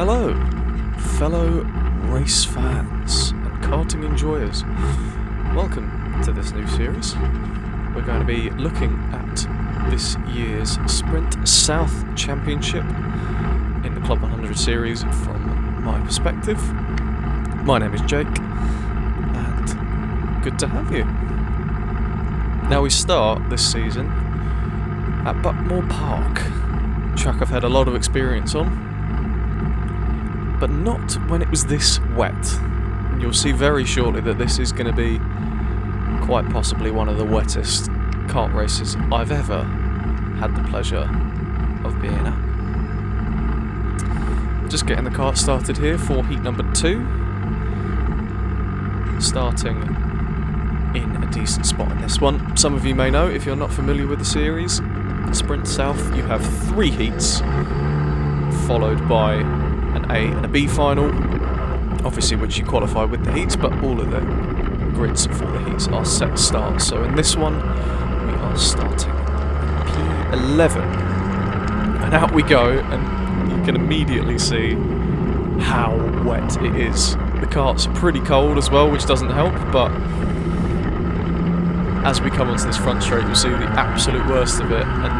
Hello, fellow race fans and karting enjoyers. Welcome to this new series. We're going to be looking at this year's Sprint South Championship in the Club100 series from my perspective. My name is Jake, and good to have you. Now we start this season at Buckmore Park, track I've had a lot of experience on, but not when it was this wet. And you'll see very shortly that this is going to be quite possibly one of the wettest kart races I've ever had the pleasure of being at. Just getting the kart started here for heat number 2. Starting in a decent spot in this one. Some of you may know, if you're not familiar with the series, Sprint South, you have 3 heats, followed by an A and a B final, obviously which you qualify with the heats, but all of the grids for the heats are set start. So in this one, we are starting P11. And out we go, and you can immediately see how wet it is. The kart's pretty cold as well, which doesn't help, but as we come onto this front straight, you'll see the absolute worst of it, and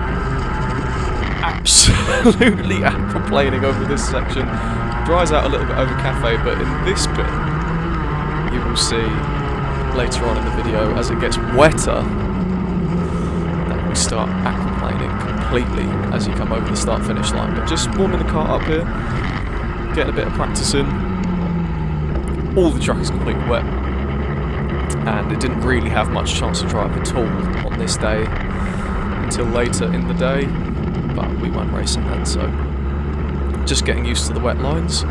absolutely aquaplaning over this section. Dries out a little bit over Cafe, but in this bit, you will see later on in the video, as it gets wetter, that we start aquaplaning completely as you come over the start-finish line. But just warming the kart up here, getting a bit of practice in. All the track is completely wet, and it didn't really have much chance to drive at all on this day until later in the day, but we weren't racing then, so just getting used to the wet lines.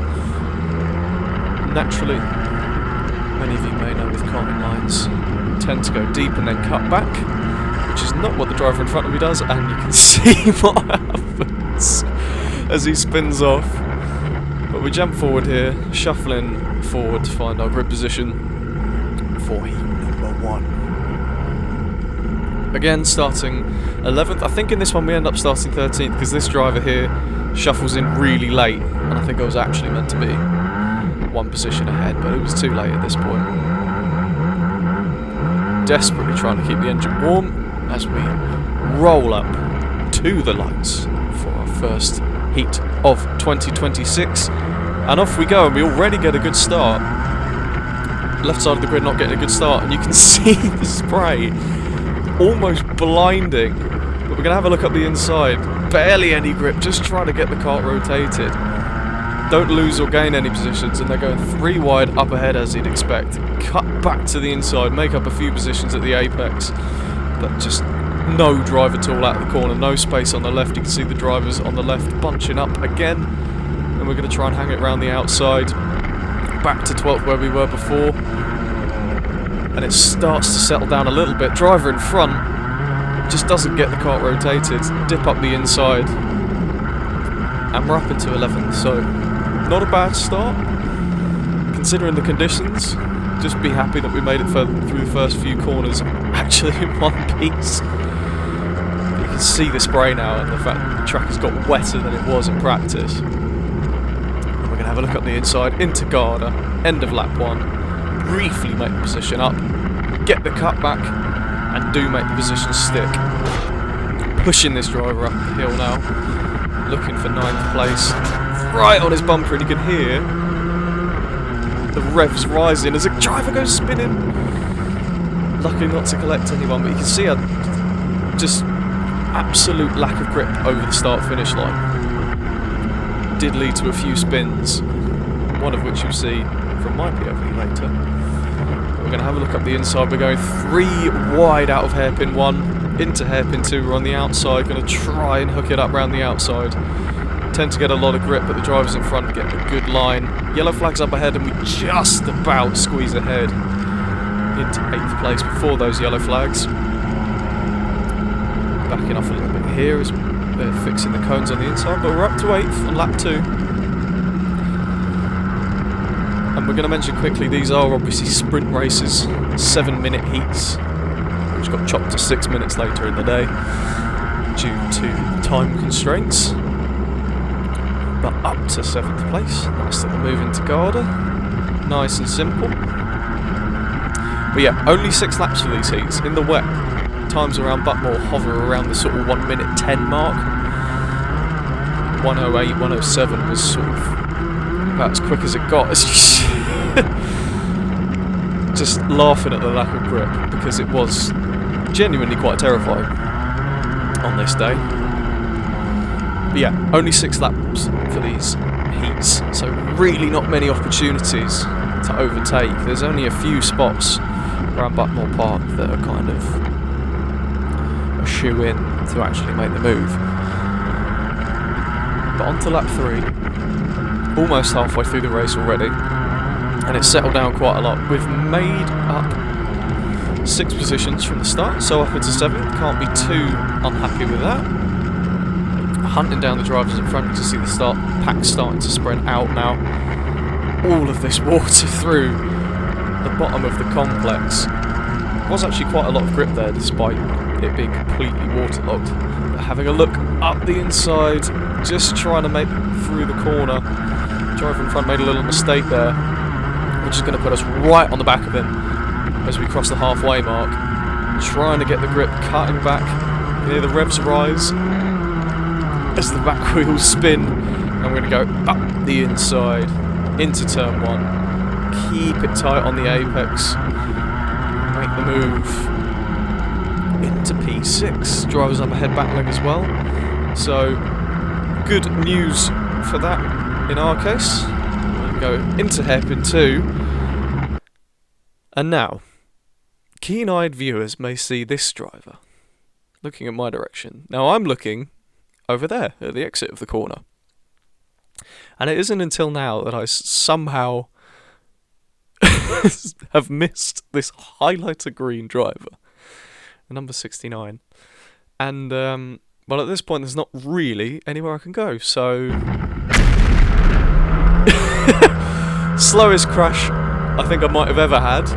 Naturally, many of you may know with karting lines tend to go deep and then cut back, which is not what the driver in front of me does, and you can see what happens as he spins off. But we jump forward here, shuffling forward to find our grid position for heat number 1. Again, starting 11th. I think in this one we end up starting 13th because this driver here shuffles in really late, and I think I was actually meant to be 1 position ahead, but it was too late at this point. Desperately trying to keep the engine warm as we roll up to the lights for our first heat of 2026, and off we go, and we already get a good start. Left side of the grid not getting a good start, and you can see the spray almost blinding, but we're going to have a look up the inside. Barely any grip, just trying to get the kart rotated. Don't lose or gain any positions, and they're going 3 wide up ahead as you'd expect. Cut back to the inside, make up a few positions at the apex, but just no drive at all out of the corner, no space on the left. You can see the drivers on the left bunching up again, and we're going to try and hang it around the outside. Back to 12th where we were before, and it starts to settle down a little bit. Driver in front just doesn't get the kart rotated. Dip up the inside, and we're up into 11th, so not a bad start considering the conditions. Just be happy that we made it through the first few corners actually in one piece. You can see the spray now, and the fact that the track has got wetter than it was in practice. And we're going to have a look up the inside into Garda, end of lap 1. Briefly make the position up, get the cut back, and do make the position stick. Pushing this driver up the hill now, looking for 9th place. Right on his bumper, and you can hear the revs rising as the driver goes spinning. Lucky not to collect anyone, but you can see a just absolute lack of grip over the start-finish line. Did lead to a few spins, one of which you'll see from my POV later. We're going to have a look up the inside. We're going 3 wide out of hairpin 1 into hairpin 2. We're on the outside, going to try and hook it up round the outside. Tend to get a lot of grip, but the drivers in front get a good line. Yellow flags up ahead, and we just about squeeze ahead into 8th place before those yellow flags. Backing off a little bit here as they're fixing the cones on the inside, but we're up to 8th on lap 2. And we're going to mention quickly, these are obviously sprint races, 7-minute heats, which got chopped to 6 minutes later in the day due to time constraints. but up to 7th place. Nice little move into Garda. Nice and simple. But yeah, only 6 laps for these heats. In the wet, times around Buckmore hover around the sort of 1 minute 10 mark. 1:08, 1:07 was sort of about as quick as it got. Just laughing at the lack of grip, because it was genuinely quite terrifying on this day. But yeah, only 6 laps for these heats, so really not many opportunities to overtake. There's only a few spots around Buckmore Park that are kind of a shoe-in to actually make the move. But on to lap 3, almost halfway through the race already, and it's settled down quite a lot. We've made up 6 positions from the start, so up into 7th, can't be too unhappy with that. Hunting down the drivers in front, to see the pack starting to spread out now. All of this water through the bottom of the complex. There was actually quite a lot of grip there, despite it being completely waterlogged. But having a look up the inside, just trying to make it through the corner. Driver in front made a little mistake there, which is going to put us right on the back of him as we cross the halfway mark. Trying to get the grip, cutting back. Hear the revs rise as the back wheels spin, and we're going to go up the inside into turn 1. Keep it tight on the apex. Make the move into P6. Drivers up ahead battling as well. So good news for that in our case. We'll go into hairpin 2. And now, keen-eyed viewers may see this driver looking at my direction. Now I'm looking over there at the exit of the corner. And it isn't until now that I somehow have missed this highlighter green driver, the number 69. And, well, at this point there's not really anywhere I can go, so... slowest crash I think I might have ever had.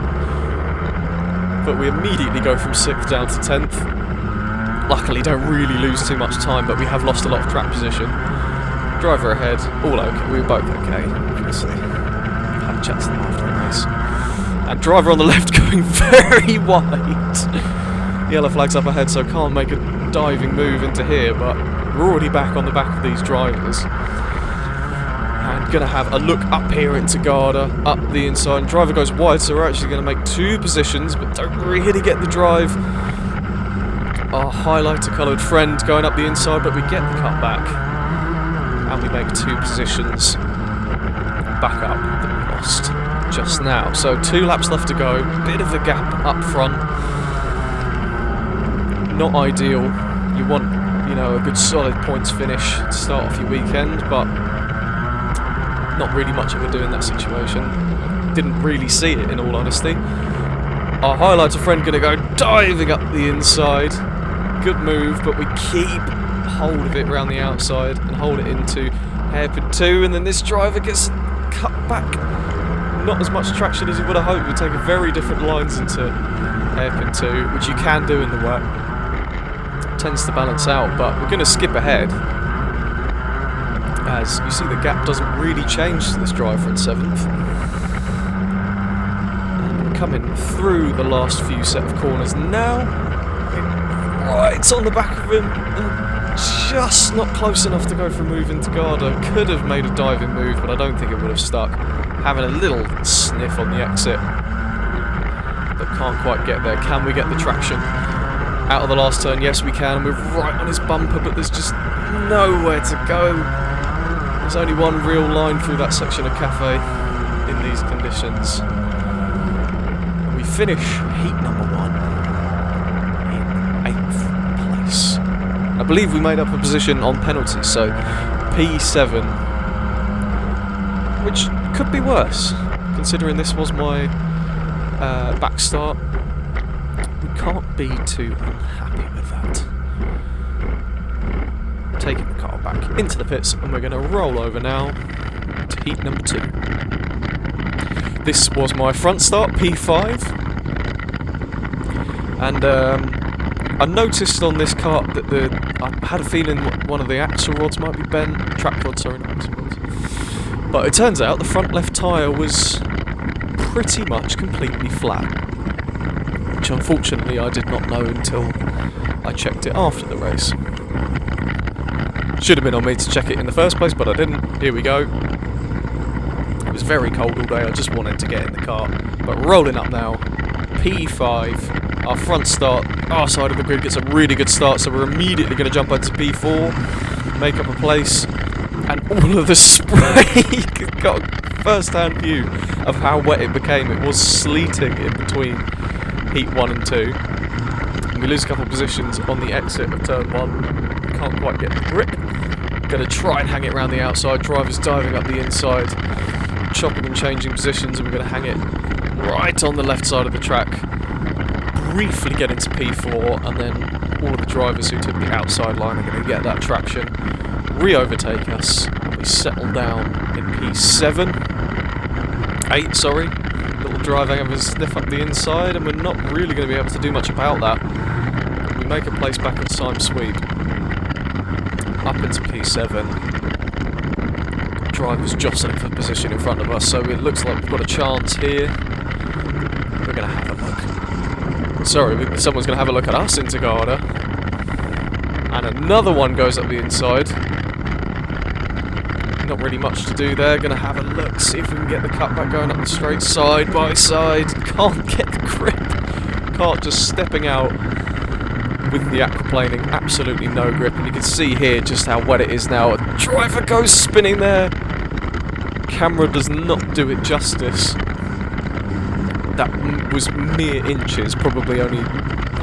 But we immediately go from 6th down to 10th. Luckily don't really lose too much time, but we have lost a lot of track position. Driver ahead, all okay, we were both okay, obviously. Had a chat to them after the race. And driver on the left going very wide. Yellow flag's up ahead, so can't make a diving move into here, but we're already back on the back of these drivers. And gonna have a look up here into Garda, up the inside. And driver goes wide, so we're actually gonna make 2 positions, but don't really get the drive. Our highlighter coloured friend going up the inside, but we get the cut back. And we make 2 positions back up that we lost just now. So 2 laps left to go, bit of a gap up front. Not ideal. You want, you know, a good solid points finish to start off your weekend, but not really much of a do in that situation. Didn't really see it, in all honesty. Our highlighter friend going to go diving up the inside. Good move, but we keep hold of it around the outside and hold it into hairpin 2, and then this driver gets cut back. Not as much traction as you would have hoped. We'd take a very different lines into hairpin 2, which you can do in the wet. Tends to balance out, but we're going to skip ahead. As you see, the gap doesn't really change to this driver in 7th. And we're coming through the last few set of corners now. Right on the back of him, and just not close enough to go for a move into Garda. Could have made a diving move, but I don't think it would have stuck. Having a little sniff on the exit, but can't quite get there. Can we get the traction out of the last turn? Yes, we can. We're right on his bumper, but there's just nowhere to go. There's only one real line through that section of cafe in these conditions. And we finish heat number 1 in 8th place. I believe we made up a position on penalties, so P7, which could be worse, considering this was my back start. We can't be too unhappy with that. Taking the car back into the pits, and we're going to roll over now to heat number 2. This was my front start, P5, and I noticed on this kart that I had a feeling one of the axle rods might be bent. Track rods, sorry, not axle rods. But it turns out the front left tyre was pretty much completely flat, which unfortunately I did not know until I checked it after the race. Should have been on me to check it in the first place, but I didn't. Here we go. It was very cold all day, I just wanted to get in the car. But rolling up now, P5, our front start, our side of the grid gets a really good start, so we're immediately going to jump into P4, make up a place, and all of the spray got a first-hand view of how wet it became. It was sleeting in between heat 1 and 2. And we lose a couple of positions on the exit of turn 1. Can't quite get the grip. Going to try and hang it around the outside. Drivers diving up the inside, chopping and changing positions, and we're going to hang it right on the left side of the track. Briefly get into P4, and then all of the drivers who took the outside line are going to get that traction, re-overtake us, and we settle down in P7. 8, sorry. Little driver having a sniff up the inside, and we're not really going to be able to do much about that. We make a place back on time sweep. Up into P7. Drivers jostling for position in front of us, so it looks like we've got a chance here. We're going to have a look. Sorry, someone's going to have a look at us into Garda. And another one goes up the inside. Not really much to do there. Going to have a look, see if we can get the cutback going up the straight side by side. Can't get the grip. Kart just stepping out with the aquaplaning, absolutely no grip. And you can see here just how wet it is now. A driver goes spinning there. Camera does not do it justice. That was mere inches, probably only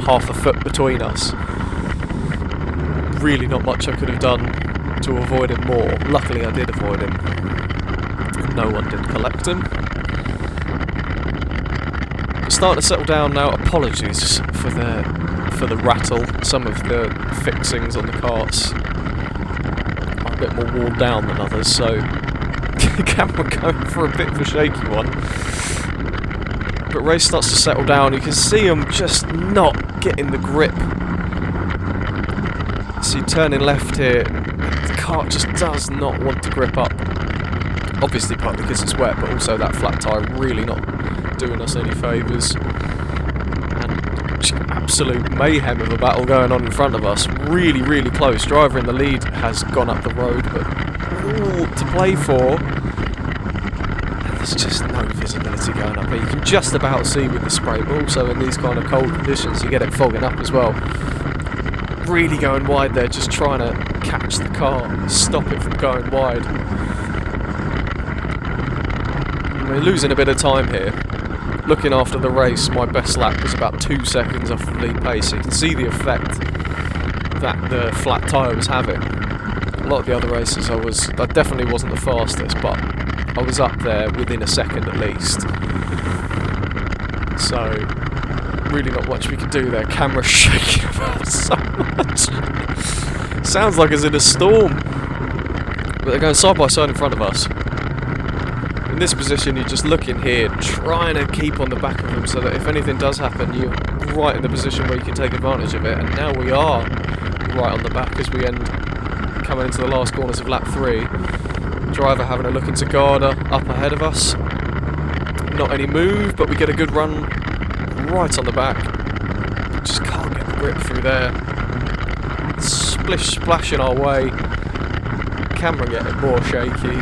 half a foot between us. Really not much I could have done to avoid him more. Luckily I did avoid him. No one did collect him. Starting to settle down now. Apologies for the rattle. Some of the fixings on the karts are a bit more worn down than others, so camera going for a bit of a shaky one. But race starts to settle down. You can see him just not getting the grip. See, turning left here, the kart just does not want to grip up. Obviously partly because it's wet, but also that flat tyre really not doing us any favours. Absolute mayhem of a battle going on in front of us. Really, really close. Driver in the lead has gone up the road, but all to play for. And there's just no visibility going up here. You can just about see with the spray, but also in these kind of cold conditions, you get it fogging up as well. Really going wide there, just trying to catch the car, stop it from going wide. And we're losing a bit of time here. Looking after the race, my best lap was about 2 seconds off the lead pace, so you can see the effect that the flat tyre was having. A lot of the other races I definitely wasn't the fastest, but I was up there within a second at least. So, really not much we could do there. Camera shaking about so much. Sounds like it's in a storm. But they're going side by side in front of us. In this position, you're just looking here, trying to keep on the back of them so that if anything does happen, you're right in the position where you can take advantage of it. And now we are right on the back as we end coming into the last corners of lap 3. Driver having a look into Garda up ahead of us. Not any move, but we get a good run right on the back. Just can't get the grip through there. Splish splash in our way. Camera getting more shaky.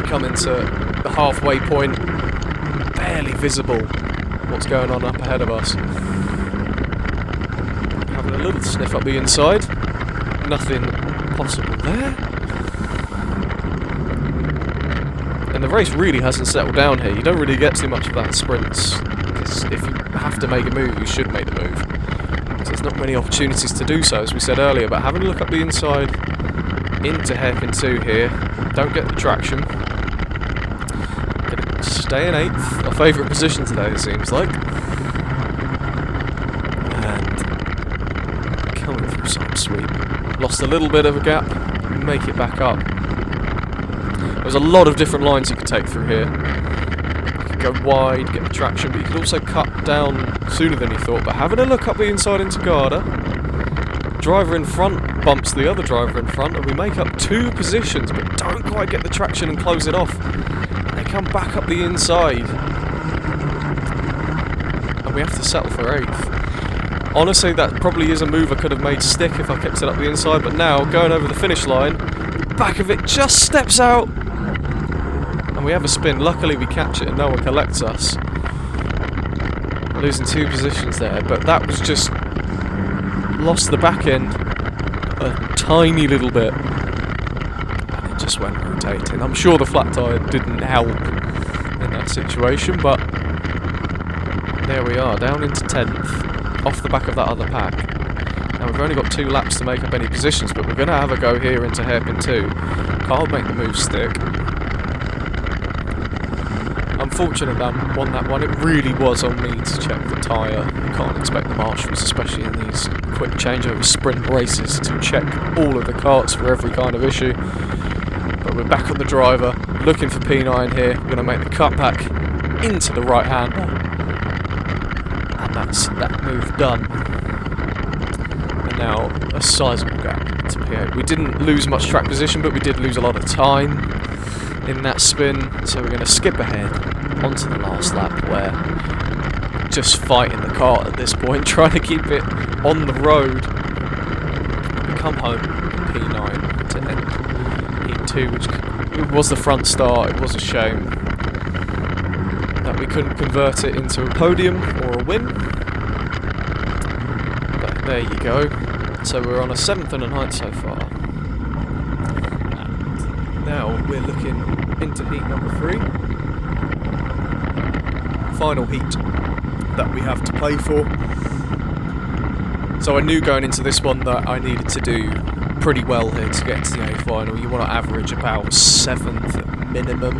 Come into the halfway point, barely visible what's going on up ahead of us. Having a little sniff up the inside, nothing possible there. And the race really hasn't settled down here. You don't really get too much of that in sprints, because if you have to make a move, you should make the move. So there's not many opportunities to do so, as we said earlier, but having a look up the inside into hairpin 2 here, don't get the traction. Stay in 8th, our favourite position today it seems like. And coming through some sweep. Lost a little bit of a gap, make it back up. There's a lot of different lines you could take through here. You could go wide, get the traction, but you could also cut down sooner than you thought. But having a look up the inside into Garda, driver in front bumps the other driver in front, and we make up 2 positions, but don't quite get the traction and close it off. And they come back up the inside, and we have to settle for 8th. Honestly, that probably is a move I could have made stick if I kept it up the inside, but now, going over the finish line, back of it just steps out, and we have a spin. Luckily we catch it and no one collects us. Losing 2 positions there, but that was just lost the back end a tiny little bit, and it just went rotating. I'm sure the flat tyre didn't help in that situation, but there we are, down into 10th, off the back of that other pack. Now we've only got 2 laps to make up any positions, but we're going to have a go here into hairpin 2. Can't make the move stick. Unfortunate that on that one, it really was on me to check the tyre. You can't expect the marshals, especially in these quick changeover sprint races, to check all of the carts for every kind of issue. But we're back on the driver, looking for P9 here. We're going to make the cut back into the right hander, and that's that move done. And now a sizable gap to P8. We didn't lose much track position, but we did lose a lot of time in that spin, so we're going to skip ahead onto the last lap, where just fighting the cart at this point, trying to keep it on the road. We come home P9 to end Heat 2, which it was the front start. It was a shame that we couldn't convert it into a podium or a win, but there you go. So we're on a 7th and a 9th so far. And now we're looking into heat number 3. Final heat that we have to play for. So I knew going into this one that I needed to do pretty well here to get to the A final. You want to average about 7th at minimum.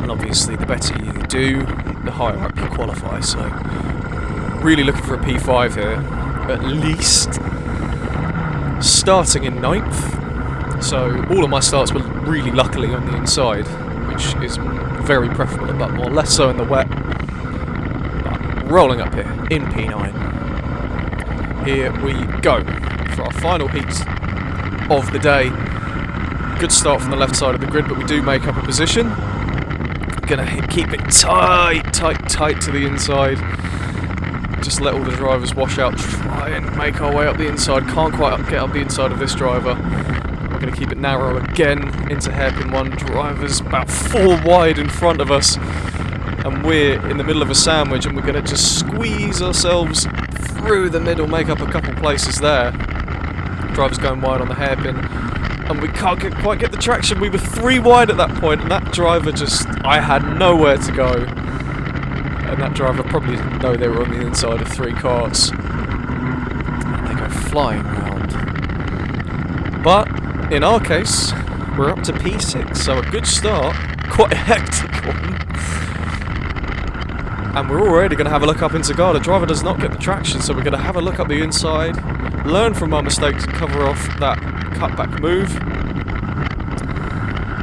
And obviously the better you do, the higher up you qualify. So really looking for a P5 here, at least. Starting in 9th. So all of my starts were really luckily on the inside, which is very preferable, but more less so in the wet. But rolling up here in P9. Here we go for our final heat of the day. Good start from the left side of the grid, but we do make up a position. Gonna keep it tight to the inside. Just let all the drivers wash out, try and make our way up the inside. Can't quite get up the inside of this driver. We're going to keep it narrow again into hairpin 1. Drivers about 4 wide in front of us, and we're in the middle of a sandwich, and we're going to just squeeze ourselves through the middle, make up a couple places there. Drivers going wide on the hairpin, and we can't quite get the traction. We were 3 wide at that point, and that driver I had nowhere to go. And that driver probably didn't know they were on the inside of 3 carts. And they go flying around. But in our case, we're up to P6, so a good start. Quite a hectic one. And we're already going to have a look up into Garda. Driver does not get the traction, so we're going to have a look up the inside, learn from our mistakes and cover off that cutback move.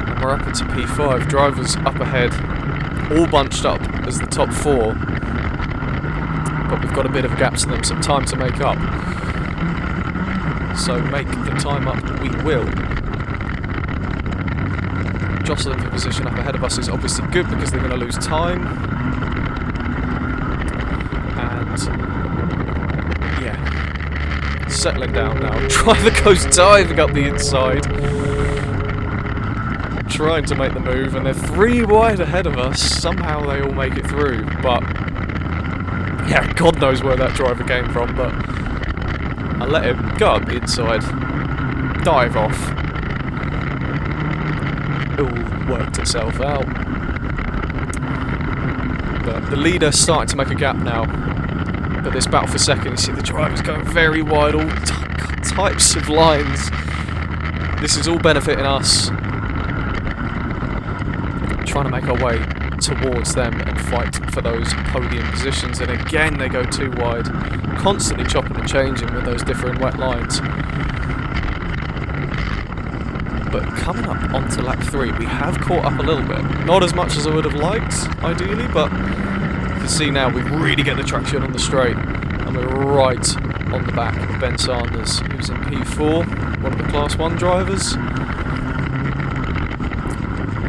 And we're up into P5. Drivers up ahead, all bunched up as the top 4. But we've got a bit of a gap to them, some time to make up. So make the time up we will. Jostling for position up ahead of us is obviously good because they're going to lose time. And yeah, settling down now. Driver goes diving up the inside, trying to make the move, and they're 3 wide ahead of us. Somehow they all make it through, but yeah, God knows where that driver came from, but I let him go up the inside, dive off. It all worked itself out. But the leader's starting to make a gap now. But this battle for second, you see the drivers going very wide, all types of lines. This is all benefiting us. Trying to make our way towards them and fight for those podium positions, and again they go too wide, constantly chopping and changing with those differing wet lines. but coming up onto lap 3, we have caught up a little bit. Not as much as I would have liked, ideally, but you can see now we really get the traction on the straight, and we're right on the back of Ben Sanders, who's in P4, one of the Class 1 drivers.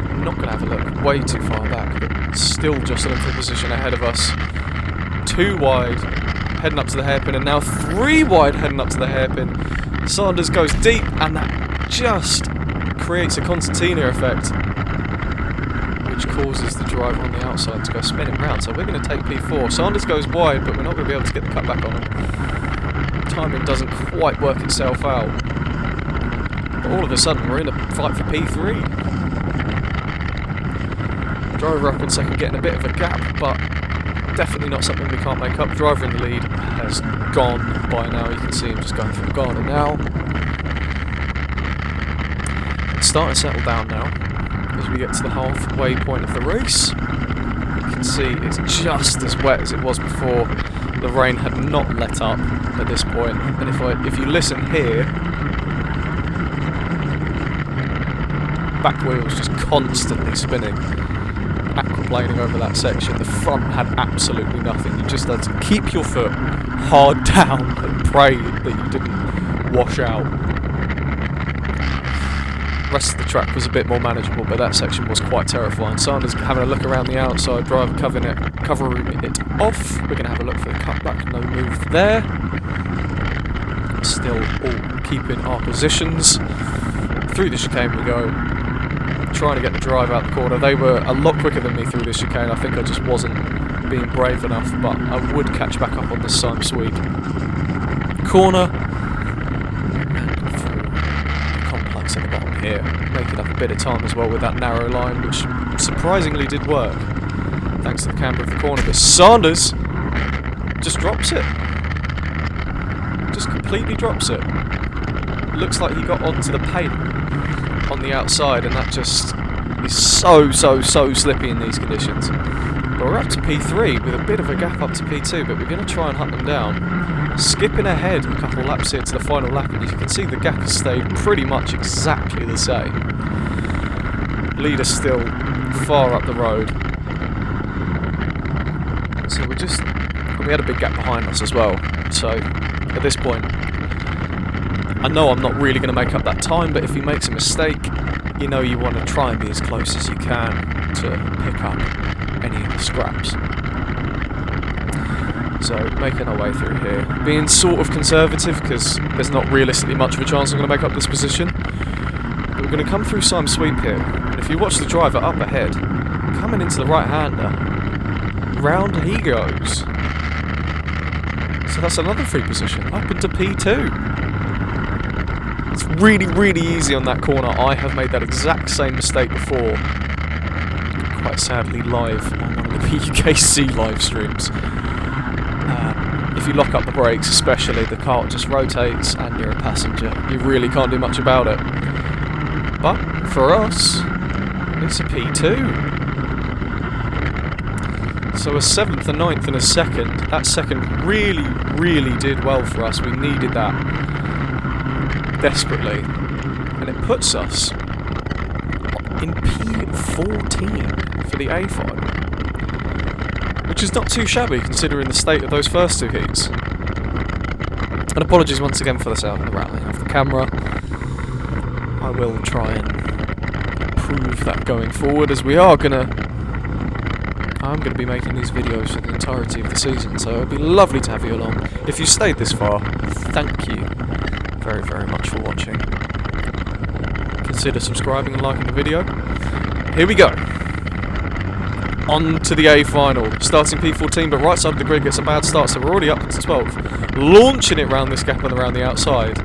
I'm not going to have a look way too far back, but still just a little position ahead of us. 2 wide, heading up to the hairpin, and now 3 wide heading up to the hairpin. Sanders goes deep, and that just creates a concertina effect, which causes the driver on the outside to go spinning round. So we're going to take P4. Sanders goes wide, but we're not going to be able to get the cut back on him. Timing doesn't quite work itself out. But all of a sudden, we're in a fight for P3. Driver up in second, getting a bit of a gap, but definitely not something we can't make up. Driver in the lead has gone by now. You can see him just going through the garden now. It's starting to settle down now as we get to the halfway point of the race. You can see it's just as wet as it was before. The rain had not let up at this point, and if you listen here, back wheels just constantly spinning, aquaplaning over that section. The front had absolutely nothing. You just had to keep your foot hard down and pray that you didn't wash out. The rest of the track was a bit more manageable, but that section was quite terrifying. Sanders having a look around the outside, driver covering it off. We're going to have a look for the cutback, no move there. Still all keeping our positions. Through the chicane we go, trying to get the drive out the corner. They were a lot quicker than me through this chicane. I think I just wasn't being brave enough, but I would catch back up on this Sime Sweet corner. Complex at the bottom here, making up a bit of time as well with that narrow line, which surprisingly did work, thanks to the camber of the corner. But Sanders just drops it. Just completely drops it. Looks like he got onto the paint on the outside, and that just is so slippy in these conditions. But we're up to P3 with a bit of a gap up to P2, but we're going to try and hunt them down. Skipping ahead a couple of laps here to the final lap, and you can see the gap has stayed pretty much exactly the same. Leader still far up the road. So we had a big gap behind us as well. So at this point, I know I'm not really going to make up that time, but if he makes a mistake, you know you want to try and be as close as you can to pick up any of the scraps. So making our way through here, being sort of conservative because there's not realistically much of a chance I'm going to make up this position. But we're going to come through Sime Sweep here, and if you watch the driver up ahead, coming into the right-hander, round he goes. So that's another free position, up into P2. It's really easy on that corner. I have made that exact same mistake before, quite sadly live on one of the PUKC live streams. If you lock up the brakes especially, the car just rotates and you're a passenger. You really can't do much about it. But for us, it's a P2. So a 7th, a 9th and a 2nd. That 2nd really did well for us. We needed that desperately, and it puts us in P14 for the A final, which is not too shabby considering the state of those first 2 heats. And apologies once again for the sound and the rattling of the camera. I will try and improve that going forward, as I'm gonna be making these videos for the entirety of the season, so it'd be lovely to have you along. If you stayed this far, thank you very much for watching. Consider subscribing and liking the video. Here we go. On to the A final. Starting P14, but right side of the grid gets a bad start, so we're already up to 12th. Launching it round this gap and around the outside.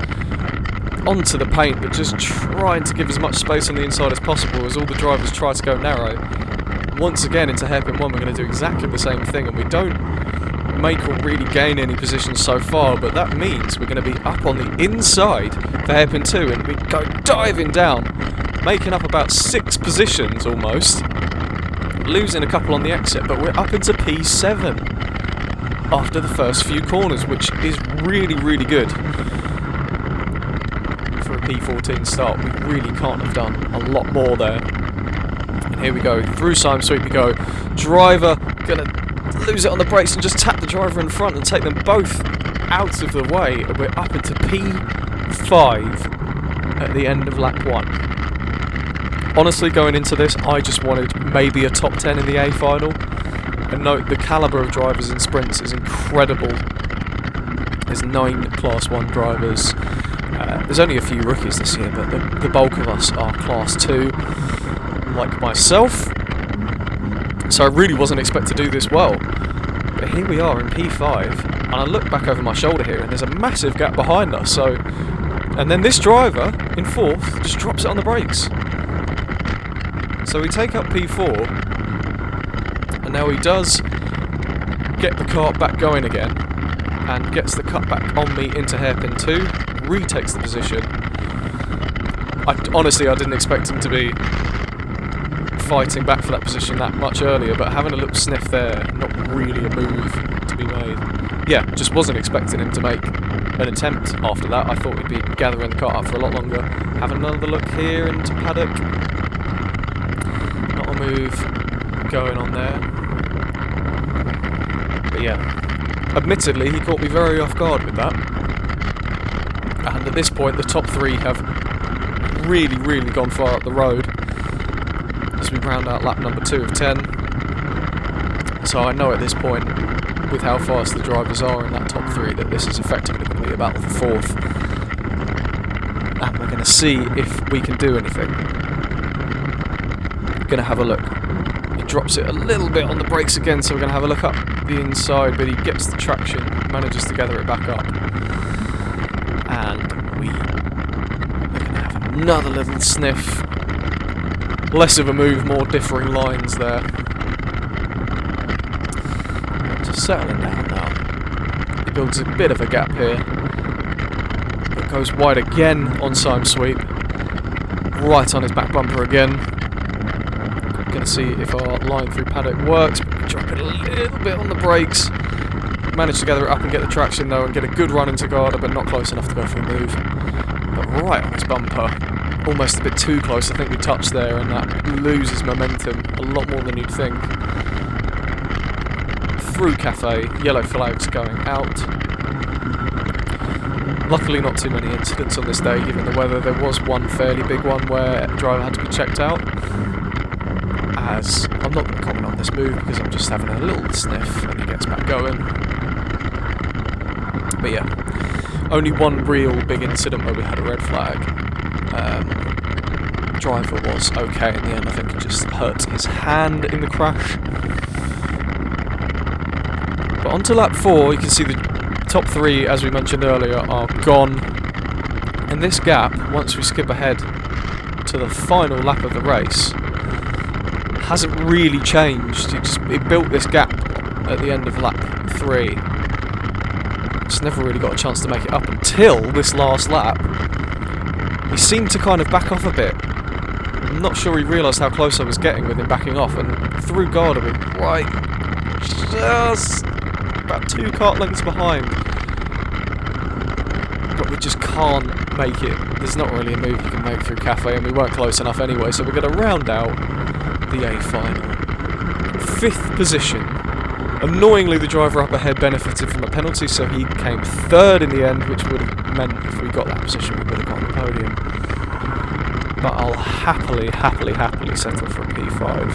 Onto the paint, but just trying to give as much space on the inside as possible as all the drivers try to go narrow. Once again into hairpin 1, we're going to do exactly the same thing, and we don't make or really gain any positions so far, but that means we're going to be up on the inside for hairpin 2, and we go diving down, making up about 6 positions almost, losing a couple on the exit, but we're up into P7 after the first few corners, which is really good for a P14 start. We really can't have done a lot more there. And here we go, through Simon Sweep we go. Driver gonna lose it on the brakes and just tap the driver in front and take them both out of the way. And we're up into P5 at the end of lap 1. Honestly, going into this, I just wanted maybe a top 10 in the A final. And note, the calibre of drivers in sprints is incredible. There's 9 Class 1 drivers. There's only a few rookies this year, but the bulk of us are Class 2, like myself. So I really wasn't expected to do this well. But here we are in P5, and I look back over my shoulder here, and there's a massive gap behind us. And then this driver, in 4th, just drops it on the brakes. So we take up P4, and now he does get the car back going again, and gets the cutback on me into hairpin 2, retakes the position. Honestly, I didn't expect him to be fighting back for that position that much earlier, but having a little sniff there, not really a move to be made. Yeah, just wasn't expecting him to make an attempt after that. I thought he'd be gathering the car up for a lot longer. Have another look here into paddock. Not a move going on there. But yeah, admittedly, he caught me very off guard with that. And at this point, the top 3 have really, really gone far up the road as we round out lap number 2 of 10. So I know at this point, with how fast the drivers are in that top 3, that this is effectively going to be a battle for 4th. And we're going to see if we can do anything. Going to have a look. He drops it a little bit on the brakes again, so we're going to have a look up the inside, but he gets the traction, manages to gather it back up. And we're going to have another little sniff. Less of a move, more differing lines there. Just settling down now. He builds a bit of a gap here. But goes wide again on Simon Sweep. Right on his back bumper again. Going to see if our line through paddock works, but we drop it a little bit on the brakes. Managed to gather it up and get the traction though, and get a good run into Garda, but not close enough to go for a move. But right on his bumper. Almost a bit too close, I think we touched there, and that loses momentum a lot more than you'd think. Through Cafe, yellow flags going out. Luckily not too many incidents on this day given the weather. There was one fairly big one where a driver had to be checked out. As I'm not going to comment on this move because I'm just having a little sniff and he gets back going. But yeah, only one real big incident where we had a red flag. Driver was okay in the end. I think he just hurt his hand in the crash. But on to lap 4, you can see the top 3, as we mentioned earlier, are gone. And this gap, once we skip ahead to the final lap of the race, hasn't really changed. It built this gap at the end of lap 3. Just never really got a chance to make it up until this last lap. He seemed to kind of back off a bit. I'm not sure he realised how close I was getting with him backing off, and through Garda we're right just about 2 kart lengths behind. But we just can't make it. There's not really a move you can make through Cafe, and we weren't close enough anyway, so we're going to round out the A final. 5th position. Annoyingly, the driver up ahead benefited from a penalty, so he came 3rd in the end, which would have meant if we got that position we would have got on the podium. But I'll happily settle for a P5.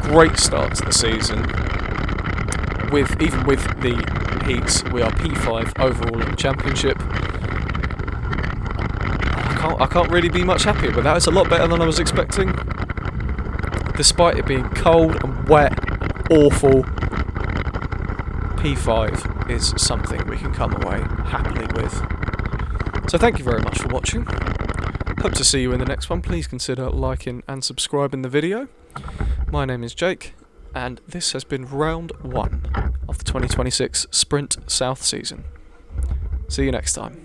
Great start to the season. Even with the heats, we are P5 overall in the championship. I can't really be much happier with that. It's a lot better than I was expecting. Despite it being cold and wet and awful, P5 is something we can come away happily with. So thank you very much for watching. Hope to see you in the next one. Please consider liking and subscribing the video. My name is Jake, and this has been round 1 of the 2026 Sprint South season. See you next time.